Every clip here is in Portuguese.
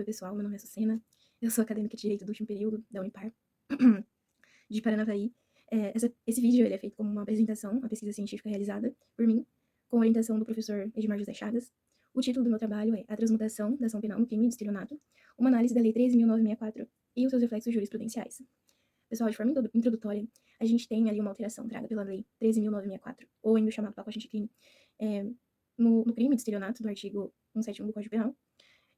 Oi, pessoal, meu nome é Sucena, eu sou acadêmica de Direito do último período da Unipar, de Paranavaí. Esse vídeo ele é feito como uma apresentação à pesquisa científica realizada por mim, com orientação do professor Edmar José Chagas. O título do meu trabalho é A Transmutação da Ação Penal no Crime de Estelionato, uma análise da Lei 13.964 e os seus reflexos jurisprudenciais. Pessoal, de forma introdutória, a gente tem ali uma alteração traga pela Lei 13.964, ou ainda chamado pacote anticrime, no crime de estelionato do artigo 171 do Código Penal,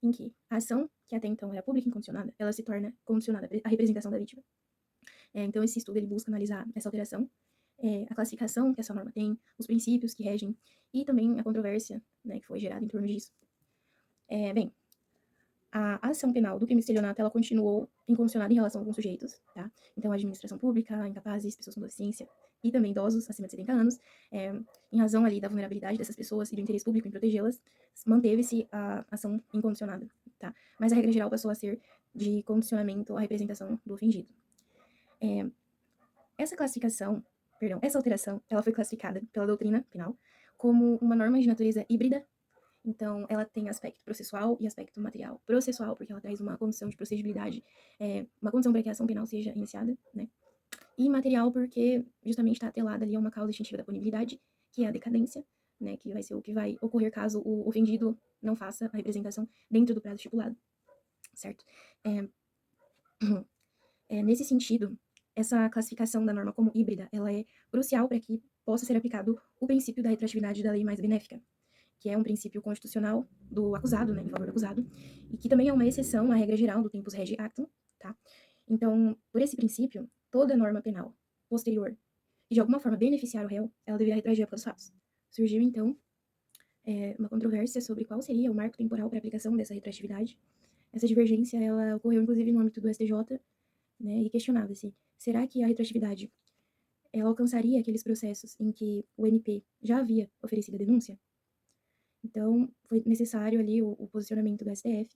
em que a ação, que até então era pública e incondicionada, ela se torna condicionada à representação da vítima. Então, esse estudo ele busca analisar essa alteração, a classificação que essa norma tem, os princípios que regem e também a controvérsia, né, que foi gerada em torno disso. Bem, a ação penal do crime de estelionato, ela continuou incondicionada em relação a alguns sujeitos, tá? Então, a administração pública, incapazes, pessoas com deficiência e também idosos acima de 70 anos, em razão ali da vulnerabilidade dessas pessoas e do interesse público em protegê-las, manteve-se a ação incondicionada, tá? Mas a regra geral passou a ser de condicionamento à representação do ofendido. Essa alteração, ela foi classificada pela doutrina penal como uma norma de natureza híbrida. Então, ela tem aspecto processual e aspecto material. Processual, porque ela traz uma condição de procedibilidade, uma condição para que a ação penal seja iniciada, né? E material, porque justamente está atrelada ali a uma causa distintiva da punibilidade, que é a decadência, né? Que vai ser o que vai ocorrer caso o ofendido não faça a representação dentro do prazo estipulado, certo? Nesse sentido, essa classificação da norma como híbrida, ela é crucial para que possa ser aplicado o princípio da retroatividade da lei mais benéfica, que é um princípio constitucional do acusado, né, em favor do acusado, e que também é uma exceção à regra geral do tempus regi actum, tá? Então, por esse princípio, toda norma penal posterior e de alguma forma beneficiar o réu, ela deverá retroagir após os fatos. Surgiu, então, uma controvérsia sobre qual seria o marco temporal para a aplicação dessa retroatividade. Essa divergência, ela ocorreu, inclusive, no âmbito do STJ, né, e questionava-se, será que a retroatividade ela alcançaria aqueles processos em que o MP já havia oferecido a denúncia? Então, foi necessário ali o posicionamento do STF,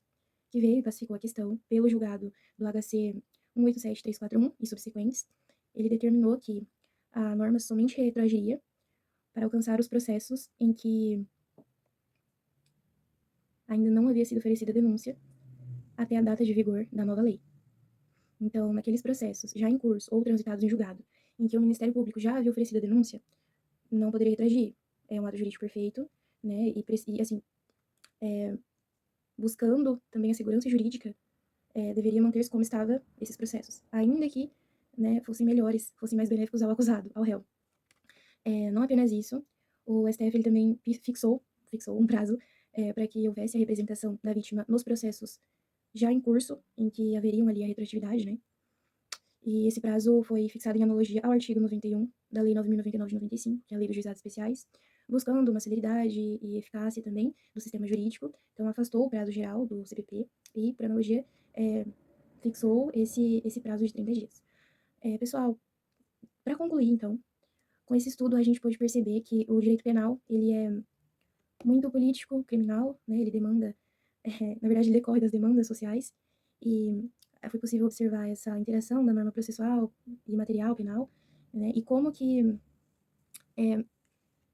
que veio e classificou a questão pelo julgado do HC 187341 e subsequentes. Ele determinou que a norma somente retroagiria para alcançar os processos em que ainda não havia sido oferecida a denúncia até a data de vigor da nova lei. Então, naqueles processos já em curso ou transitados em julgado, em que o Ministério Público já havia oferecido a denúncia, não poderia retroagir. É um ato jurídico perfeito, né? E assim, buscando também a segurança jurídica, deveria manter-se como estava esses processos, ainda que, né, fossem melhores, fossem mais benéficos ao acusado, ao réu. Não apenas isso, o STF ele também fixou um prazo para que houvesse a representação da vítima nos processos já em curso, em que haveriam ali a retroatividade, né? E esse prazo foi fixado em analogia ao artigo 91 da Lei 9.099 de 95, que é a Lei dos Juizados Especiais, buscando uma celeridade e eficácia também do sistema jurídico. Então, afastou o prazo geral do CPP e, por analogia, fixou esse prazo de 30 dias. Pessoal, para concluir, então, com esse estudo a gente pôde perceber que o direito penal, ele é muito político, criminal, né? Ele demanda, na verdade, ele decorre das demandas sociais, e foi possível observar essa interação da norma processual e material penal, né? E como que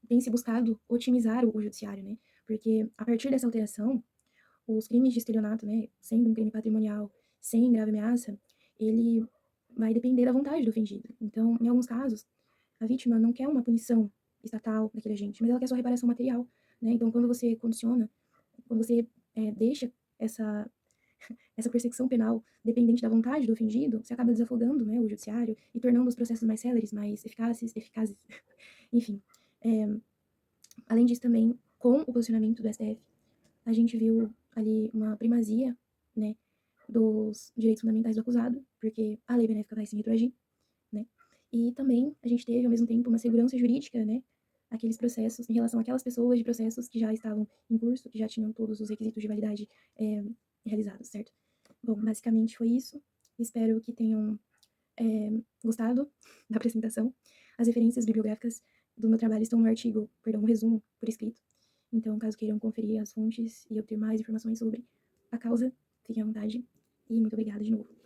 tem se buscado otimizar o judiciário, né? Porque a partir dessa alteração, os crimes de estelionato, né, sendo um crime patrimonial sem grave ameaça, ele vai depender da vontade do ofendido. Então, em alguns casos, a vítima não quer uma punição estatal daquele agente, mas ela quer só reparação material, né? Então, quando você condiciona, quando você deixa essa persecução penal dependente da vontade do ofendido, você acaba desafogando, né, o judiciário e tornando os processos mais céleres, mais eficazes. Enfim, além disso também, com o posicionamento do STF, a gente viu ali uma primazia, né, dos direitos fundamentais do acusado, porque a lei benéfica vai se retroagir, né? E também a gente teve, ao mesmo tempo, uma segurança jurídica, né, aqueles processos, em relação àquelas pessoas de processos que já estavam em curso, que já tinham todos os requisitos de validade realizados, certo? Bom, basicamente foi isso. Espero que tenham gostado da apresentação. As referências bibliográficas do meu trabalho estão no artigo, perdão, no resumo por escrito. Então, caso queiram conferir as fontes e obter mais informações sobre a causa, fiquem à vontade. E muito obrigada de novo.